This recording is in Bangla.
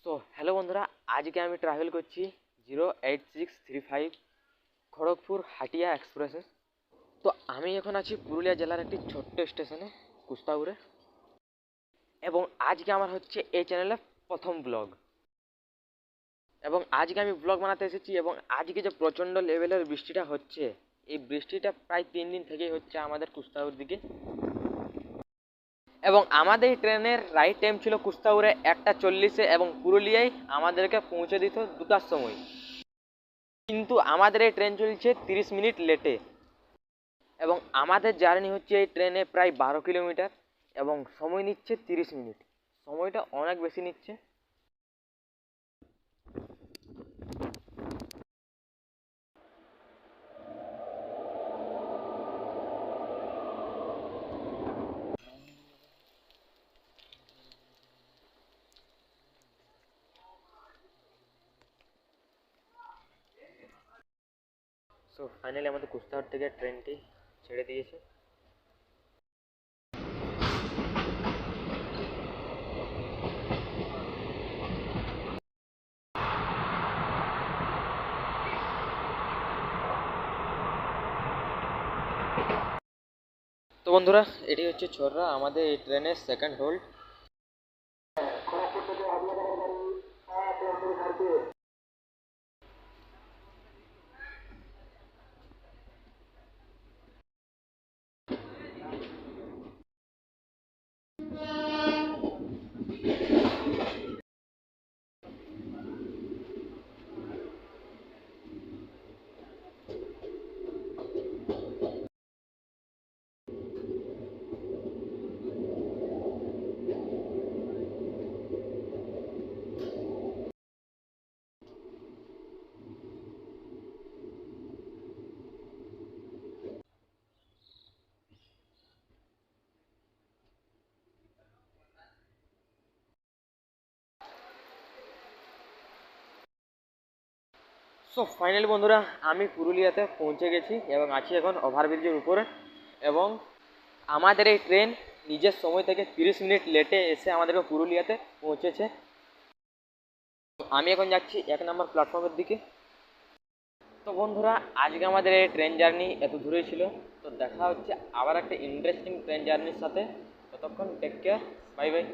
সো হ্যালো বন্ধুরা, আজকে আমি ট্রাভেল করছি 08635 খড়গপুর হাটিয়া এক্সপ্রেসে। তো আমি এখন আছি পুরুলিয়া জেলার একটি ছোট্ট স্টেশনে কুস্তাউরে, এবং আজকে আমার হচ্ছে এই চ্যানেলে প্রথম ব্লগ। এবং আজকে আমি ব্লগ বানাতে এসেছি, এবং আজকে যে প্রচণ্ড লেভেলের বৃষ্টিটা হচ্ছে, এই বৃষ্টিটা প্রায় 3 দিন থেকেই হচ্ছে আমাদের কুস্তাউর দিকে। এবং আমাদের ট্রেনের রাইট টাইম ছিল কুস্তাউরে 1টা 40-এ, এবং পুরুলিয়ায় আমাদেরকে পৌঁছে দিত 2টার সময়। কিন্তু আমাদের এই ট্রেন চলছে 30 মিনিট লেটে, এবং আমাদের জার্নি হচ্ছে এই ট্রেনে প্রায় 12 কিলোমিটার, এবং সময় নিচ্ছে 30 মিনিট। সময়টা অনেক বেশি নিচ্ছে। সো ফাইনালি আমাদের কুস্তাহাট থেকে ট্রেনটি ছেড়ে দিয়েছে। তো বন্ধুরা, এটি হচ্ছে ছোররা, আমাদের এই ট্রেনের সেকেন্ড হোল্ড। সো ফাইনালি বন্ধুরা, আমি পুরুলিয়াতে পৌঁছে গেছি এবং আছি এখন ওভারব্রিজের উপরে। এবং আমাদের এই ট্রেন নিজের সময় থেকে 30 মিনিট লেটে এসে আমাদেরকে পুরুলিয়াতে পৌঁছেছে। আমি এখন যাচ্ছি 1 নম্বর প্ল্যাটফর্মের দিকে। তো বন্ধুরা, আজকে আমাদের এই ট্রেন জার্নি এত দূরেই ছিল। তো দেখা হচ্ছে আবার একটা ইন্টারেস্টিং ট্রেন জার্নির সাথে। ততক্ষণ টেক কেয়ার, বাই বাই।